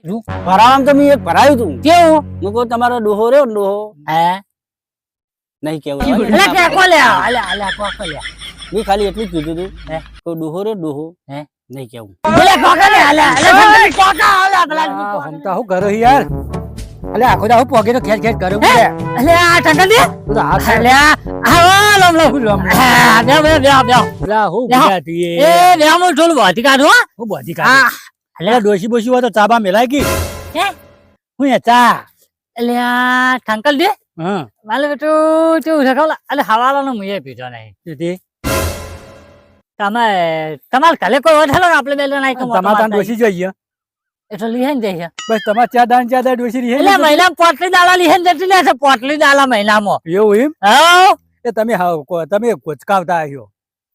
ભરાવામાં તો મેં એક ભરાયું તું કેવું હું કહું તમારો ડોહો રહ્યો ને ડોહો હે નહીં કેવું એટલે કે કોલે અલે કોકો લે મેં ખાલી એટલું જ કીધું તું હે કે ડોહો રહ્યો ડોહો હે નહીં કેવું બોલે કોકા લે અલે કોકા અલે પેલા હમતા હું કરો યાર અલે આખો દા હું પોગે તો ખેચ ખેચ કરું અલે આ ટંગલ દે તું તો હાથ અલે આવો લમ લમ બે લા હું લે. ગુજરાતી એ બે મો ઢોલ વાટી કાઢો હું બધી કાઢી આ અલે ડોશી બોશી હોય તો ચાબા મેલાય કી હે હું એ ચા અલે આ ટંકલ દે હા માલે બેટો કેવું છે ખબર અલે હવાલાનો મુએ પીધો નહીં તેથી તમાર કાલે કોઈ વધેલો ને આપણે બે જણા એક તમારા ડોશી જોઈએ એટલે લીહન જાય બસ તમાર ચા દાન ડોશી રહી એટલે મહિના પોટલી દાલા લીહન જતી લે છે પોટલી દાલા મહિનામાં એવું એમ હા એ તમે કોચકાવતા આવ્યો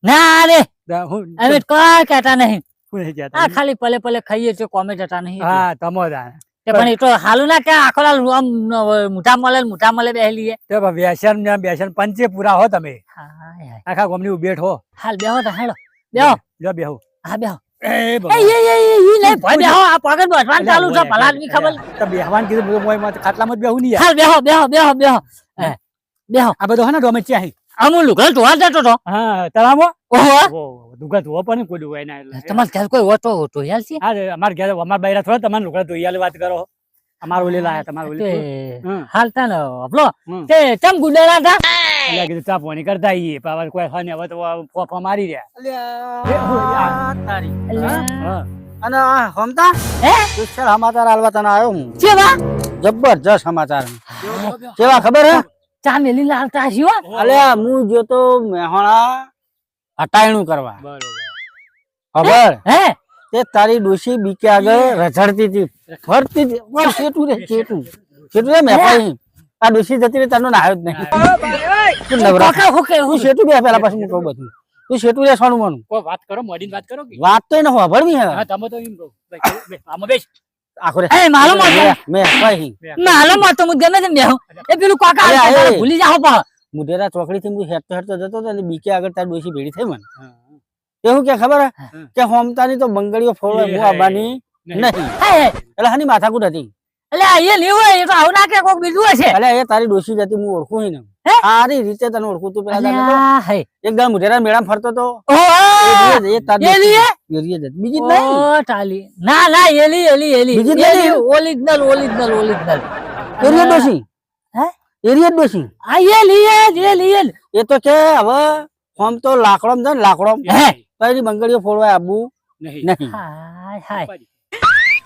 ના રે હું અમે કોઈ કહેતા નહીં હું નહીં આ જતા ખાલી પલે પલે ખાઈએ છે કોમે જતા નહીં હા તમો દા તે પણ એ તો હાલું ના કે આખો લાલ આમ મુઠા મળે બેહલીએ તે બેસન પંચે પૂરા હો તમે આખા ગોમની ઉભેટ હો હાલ બેહો તો હેડો બેહો લ્યો બેહો હા બેહો એ એ ભગવાન. ઈ નહીં ભય બેહો આ પગત બસવાન ચાલુ છે ભલા આદમી ખબર તો બેહવાન કીધું બધું મોય માં ખાટલામાં જ બેહું નહીં યાર. હાલ બેહો બેહો આ બધો હે ને ડોમે ચાહી અમુલ લુગલ ધોવા જતો તો હા તળાવો ઓહો દુગા ધોવો પણ કોઈ ડુવાય ના એટલે. તમાર ઘર કોઈ હોતો હોતો યાર છે હા અમાર ઘેર અમાર બૈરા થોડા તમારે લુગડા ધોઈ આલે વાત કરો અમાર ઓલે લાયા તમાર ઓલે હમ. હાલ તા ને હબલો હમ. તે ચમ ગુડેલા હતા એટલે કીધું ચા પાણી કરતા આઈએ પણ હવે કોઈ હને હવે તો ફોફા મારી રહ્યા હા. અને આ હમતા હે સ્પેશિયલ સમાચાર આલવા તને આવ્યો હું કેવા જબરજસ્ત સમાચાર કેવા ખબર હે ચા મેલી લાલતા હશી હો અલ્યા હું જોતો મેહોણા હટાયણું કરવા ખબર હે તે તારી ડોશી બીકે આગળ રઝળતી હતી ફરતી હતી પણ શેઠું રે શેઠું રે મેપાઈ આ ડોશી જતી રે તને નાયો જ નહીં તું નવરા કોકા હુકે તું શેઠું બે પેલા પછી હું કહું બધું તું શેઠું રે સોનું મનું કોઈ વાત કરો મોડીને વાત કરો કે વાત તો એને હોભળવી હે હા તમે તો એમ કહો આમાં બેસ આખો રે એ માલુમ હતો મેં કઈ માલુમ હતો હું ગમે તેમ બેહું એ પેલું કોકા અરે, આવતા અરે. ભૂલી જાઓ પા મુઢેરા ચોકડી થી હું હેરતો જતો હતો અને બીકે આગળ તારી ડોશી ભેડી થઈ મને એવું કે ખબર હે કે હોમતાની તો બંગડીઓ ફોડવા હું આવવાની નહીં હે એટલે હાની માથાકૂટ હતી એટલે એ નહીં હોય એ તો આવું ના કે કોક બીજું હશે એટલે એ તારી ડોશી જતી હું ઓળખું ને હે? સારી રીતે તને ઓળખું તું પેલા દાડે તો અલ્યા, હે એક દાડ મુઢેરા મેળામાં ફરતો તો ઓહો એ તારી એ લીએ? ડોશી. એ જ હતી. બીજી જ નહીં ઓ ટાલી ના ના એલી બીજી જ નહીં? ઓરિજિનલ એરિયા ડોશી હે એરિયા ડોશી આ એલી એ તો કે હવે હોમ તો લાકડો છે ને લાકડો હે તારી બંગડીઓ ફોડવા આબુ નહીં નહીં હાય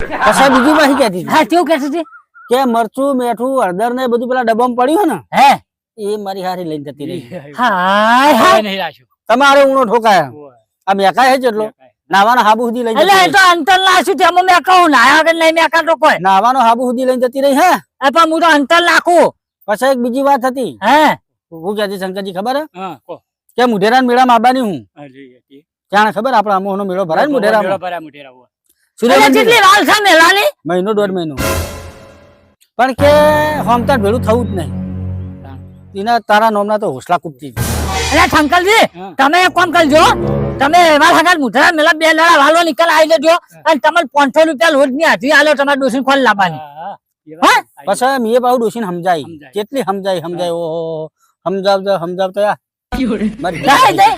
પછી બીજી પાછી કહેતી હતી હા કેવું કહેતી હતી કે મરચું મીઠું હળદર ને બધું પેલા ડબ્બામાં પડ્યું હે હે ને એ મારી હારી લઈને જતી રહી હાય નહીં રાખ્યું તમારે ઊંડો ઠોકાયા આ મેકાય છે જેટલો નાવાનો હાબુ સુધી લઈને એટલે જતી એ તો અંતર નાખું તેમાં મેં કહું નાયા વગર નહીં મેં કાઢો કોઈ રહી. નાવાનો હાબુ સુધી લઈને જતી રહી હે એ પણ હું તો અંતર નાખું પછી એક બીજી વાત હતી હે હું કહેતી શંકરજી ખબર હે હા કો કે મુઢેરા મેળામાં આવવાની હું અરે જાણે ખબર આપડે આમોહનો મેળો ભરાય ને મુઢેરામાં ભરા મુઢેરા એટલે સૂર્યમંદિર કેટલી વાર છે મેલાની મહિનો દોઢ મહિનો પણ કે હોમતા ભેળું થવું જ નહીં એના તારા નોમના તો હોસલા કૂપતી એટલે શંકરજી હા. તમે એક કામ કરજો તમે એવા હગાત મુઠરા મેલા બે લડા વાળવા નીકળ આવી જજો અને તમારે 500 રૂપિયા લોટ ની હાથી આલો તમારે ડોસી ખોલ લાવવાની હા? પછી મીએ પાછું ડોશીને સમજાઈ સમજાય. કેટલી સમજાય ઓહો સમજાવતો યાર મારી જાય જાય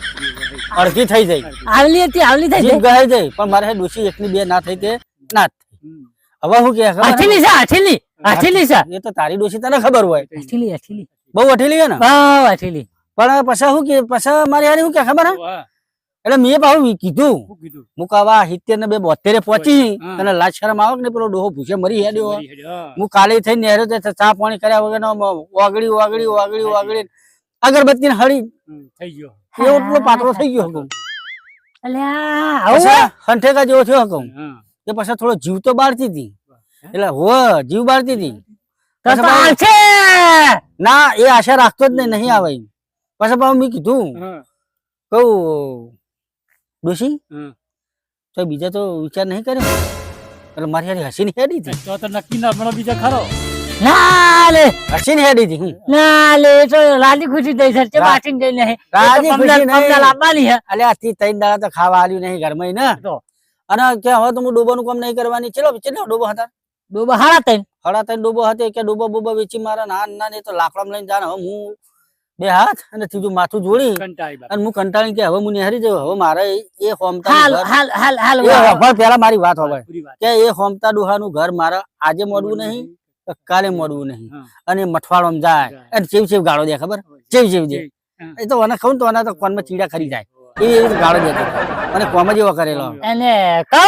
અડધી થઈ જાય આવલી હતી આવલી થઈ જીભ ગહાઈ જાય પણ મારે ડોશી એકની બે ના થઈ તે ના જ થઈ. હવે હું કે ખબર હે? હથેલી છે હથેલી છે એ તો તારી ડોશી તને ખબર હોય હથેલી બહુ અઠેલી હે ને બહુ હથેલી પણ પછી શું કે પછી મારી હારી શું કે ખબર હે એટલે મેં પાછું કીધું મુકાવા 70 ને 72 પહોંચી હા. તને લાજ શરમ આવે કે નહીં? પેલો ડોહો ભૂસે મરી હેડ્યો હું કાલે થઈને નેહર્યો તે ચા પાણી કર્યા વગર વાગડી અગરબત્તી હળી થઈ ગયો એવો એટલો પાતળો થઈ ગયો હતો અલ્યા આવું પછી હંઠેકા જેવો થયો હતો હા એ પછી થોડો જીવ તો બાળતી હતી એટલે જીવ બાળતી હતી તો તો આવશે ના એ આશા રાખતો જ નહીં આવે પછી પાછું મેં કીધું હા કહું ડોશી હા. તો બીજા તો વિચાર નહીં કર્યો એટલે મારી હારી હસીને હેડી હતી તો નક્કી ના મને બીજા ખરો ના લે હસીને હેડી હતી હું ના લે એ તો રાજી ખુશી થઈ સર છે બાટીને જઈ નહીં રાજી ખુશી નહીં. કમલા લાવવાની હે અલે આથી 3 દાડા તો ખાવા આલ્યું નહીં ઘરમાં ને તો અને કે હવે તો હું ડોબાનું કામ નહીં કરવાની ચલો ડોબો હતા ડોબા હારા તઈ હળા તઈ ડોબો હતો કે ડોબો બોબો વેચી મારા ના ને તો લાકડામાં લઈને જાને હવે હું બે હાથ અને ત્રીજું માથું જોડી કંટાળી બાપા. અને હું કંટાળી કે હવે હું નિહારી જઉં હવે મારે એ હોમતા હાલ હાલ હાલ હાલ પેલા મારી વાત હવે પૂરી વાત. કે એ હોમતા ડોહાનું ઘર મારે આજે મોડવું નહીં કે કાલે મોડવું નહીં હા. અને મઠવાડોમાં જાય અને ચેવ ગાળો દે ખબર ચેવ દે હા. એ તો મને કહું ને તો આના તો કોનમાં ચીડા ખરી જાય એ ગાળો દેતો અને કોમ જ એવો કરેલો એને કહો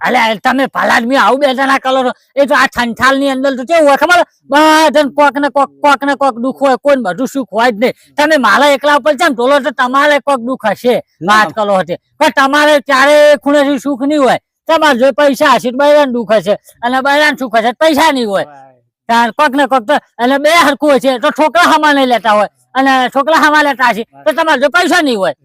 અલે તમે ભલા આદમી આવું બેઠા ના કરો છો. એ તો આ ઠંઠાલ ની અંદર તો કેવું હોય ખબર બધાને કોક ને કોક દુઃખ હોય કોઈ બધું સુખ હોય જ નહીં. તમે મારા એકલા ઉપર છે ને ટોલો તો તમારે કોક દુઃખ હશે વાત કરો હતી પણ તમારે ક્યારે ખૂણેથી સુખ નહીં હોય. તમારે જો પૈસા હશે તો બૈરાને દુઃખ હશે અને બૈરાને સુખ હશે તો પૈસા નહીં હોય. તાર કોક ને કોક તો એટલે બે હરખું હોય છે તો છોકરા હમા નહીં લેતા હોય અને છોકરા હમા લેતા હશે તો તમારે જો પૈસા નહીં હોય.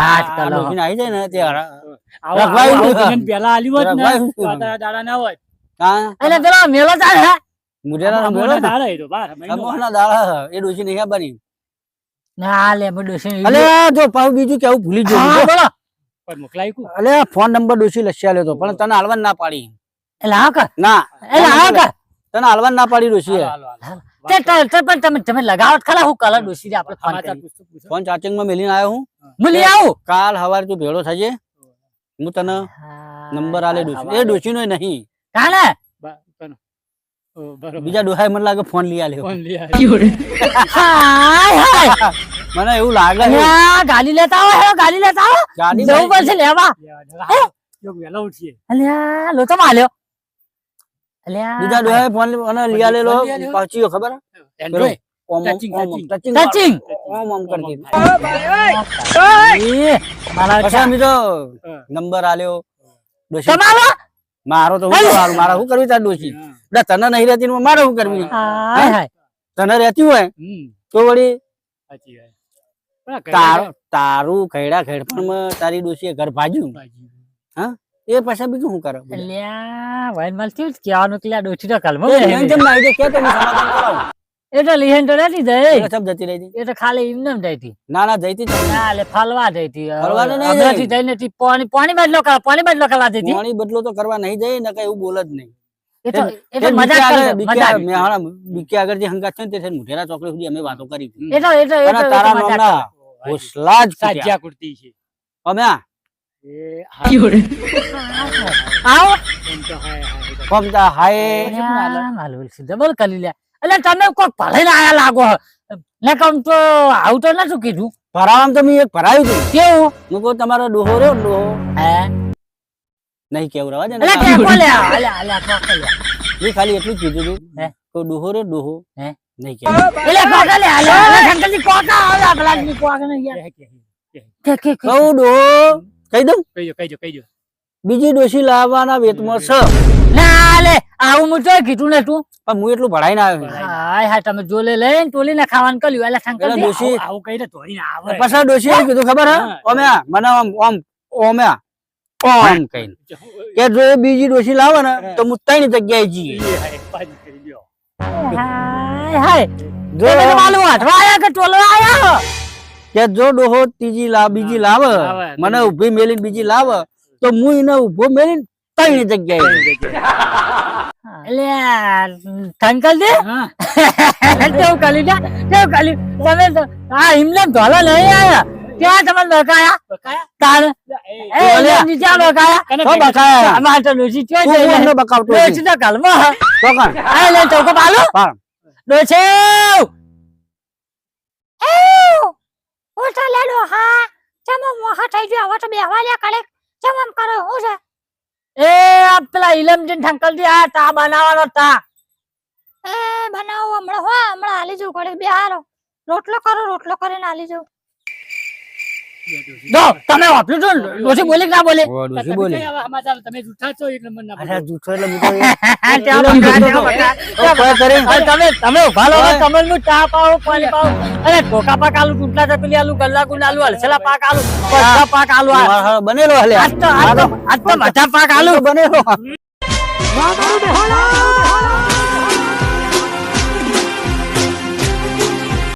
આજકાલ આવી જાય ને તે આવો રઘવાયું દિન પહેલા આલ્યું હોત ને રઘવાયું. તો આ દાડા ના હોત. હા એટલે પેલો મેલો ચાલે હે મુઢેરા આમોના દાડા એ તો બાર મહિનો. અમોના દાડા એ ડોશી નહીં બની ના લે ડોશી અલે જો પાછું બીજું કેવું ભૂલી હા, ગયું બોલો પણ મોકલાય કુ. અલે ફોન નંબર ડોશી લસી આલ્યો તો પણ તને હાલવાન ના પાડી એટલે હા કર ના એટલે હા કર તને હાલવાન ના પાડી ડોશીએ હાલો, હાલો. પણ તમે લગાવત ખરા હું કલર ડોસી આપણે ફોન સમાચાર કરી પૂછતો. ફોન ચાર્જિંગ માં મેલીને આવ્યો હું હું લઈ આવું કાલ સવારે તું ભેળો થજે હું તને નંબર આલે ડોશી એ ડોશી નો નહીં કાને કનો? ઓ, બરોબર. બીજા ડોહાએ મને લાગે ફોન લઈ આલ્યો ફોન લઈ આવ્યો. હાય હાય મને એવું લાગે છે. અલ્યા, ગાડી લેતા આવો હે ગાડી લેતા આવો ગાડી જવું પડશે લેવા જો વહેલા ઉઠીએ. અલ્યા લો તો માલ્યો અલ્યા બીજા ડોહાએ ફોન મને લઈ આલેલો લઈ આલ્યો? પહોંચ્યો ખબર Android. ઓમ Touching, ઓમ touching. ટચિંગ ટચિંગ ઓમ કરતી એ, મારા પછી અમે તો હા. નંબર આલ્યો ડોશી તમારો મારો તો હું કરવાનું? મારે શું કરવી તાર ડોશી હા. એટલે તને નહીં રહેતી ને મારે શું કરવી હાય હાય તને રહેતી હોય હમ, તો વળી સાચી વાત. પણ આ કઈ તારું ખૈડા ખેડપણમાં તારી ડોશીએ ઘર ભાજ્યું બાજુ. એ પછી બીજું શું કરે અલ્યા વાઈન મળતી કહેવાનું કે આ ડોસી તો કલમો એ નહીં જેમ ના આવી જાય, કે તમે સમાધાન કરાવો. એ તો લીહન તો નથી જઈ એટલે સબ જતી રહી હતી. એ તો ખાલી એમને જઈ હતી ના ના જઈતી જ નહીં. ના લે ફલવા જઈ હતી ફરવા તો નહીં હમણાંથી જઈને હતી પાણી બદલો કરવા જઈ હતી પાણી બદલો તો કરવા નહીં જાય ને કઈ એવું બોલ જ નહીં એ તો એ મજાક કરે મજાક બીકે આગળ જે હંગાત છે ને તે મુઢેરા ચોકડી સુધી અમે વાતો કરી હતી. એ તો અને તારા નામના હોસલા જ ફૂટ્યા. સાજ્યા કુર્તી છે. અમે આ એ હા, આવો એમ તો હાય, હાય, તો. પગદા હાય માલુલ સીધા બોલ કરી લે એટલે તમે કોક ભલે આયા લાગો ને કમ તો આવું તો નતું કીધું ભરાવામાં તો મેં એક ભરાયું હતું. કેવું હું કહું તમારો ડોહો રહ્યો ને ડોહો હે નહીં કેવું રવા દે ને. એટલે કે કોલે અલ્યા કોક લે મેં ખાલી એટલું જ કીધું હતું હે? કે ડોહો રહ્યો ડોહો હે? નહીં કેવું. એટલે કોક લે અલ્યા શંકરજી કોક આલા ભલાજી કોક ને યાર કે કહું ડોહો કહી દઉં કહીજો કહીજો. બીજી ડોશી લાવવાના વેતમાં છે ના લે આવું હું તો કીધું ને તું પણ હું એટલું ભરાઈને આવ્યો હાય હાય તમે જોલે લઈને ટોલીને ખાવાનું કર્યું એટલે એટલે શંકરજી ડોશી આવું કહીને તોડીને આવે. પાછા ડોશી એ કીધું ખબર હે હા. ઓમ્યા મને ઓમ ઓમ ઓમ્યા ઓમ કહીને કે જો એ બીજી ડોશી લાવે ને તો હું ત્રણ જગ્યાએ જઈએ એ હાય, પાછી કરી લ્યો. હાય હાય જો તમે માલુમ હટવા આયા કે ટોલો આયા કે જો ડોહો બીજી લાવે લાવે. મને ઉભી મેલીને બીજી લાવે તો હું એને ઉભો મેલીને ત્રણ જગ્યાએ જઈએ. એટલે શંકરજી હા. કેવું કરી દે કેવું કરી તમે તો આ એમને ધોલા નહીં આયા ક્યાં તમે બકાયા બકાયા? તાર એ, એ એમને નીચે બકાયા કને તો બકાયા. અમાર તો ડોસી તું ક્યાં કોણ જઈ ને બકાવતો ડોસી તો કલમાં તો કાં? આ લે ચોકો પાલો પાડ. ડોસી હું તો લેડો હા ચમો મોહા થઈ ગયો હવે તો બેહવા લે કડે ચમમ કરો હું છે એ આ પેલા ઇલમજીન ઠંકલજી આ તા બનાવવાનો તા એ બનાવો હમણાં હાલી જવું કડે બેહારો રોટલો કરીને હાલી જવું જો તમે વાપર્યું છો ડોસી બોલી કે ના બોલે ઓ, ડોશી તમે બોલી. કઈ આવા સમાચાર? તમે જૂઠા છો એક નંબરના અરે બોલો. જૂઠો એટલે હું તો ત્યાં ઇલમ બકા, જતો ત્યાં હતો. બકા. કોઈ કરે? તમે ઉભા રહો ઓય. કમલ નું ચા પાવ પાણી પાવ અરે ઢોકા પાક આલુ ટૂટલા ચપલી આલુ ગલ્લાકુંડ આલુ હલસેલા પાક આલુ બધા પાક આલુ મારા બનેલો હલે આજ તો મઠા પાક આલુ બનેલો વાહ,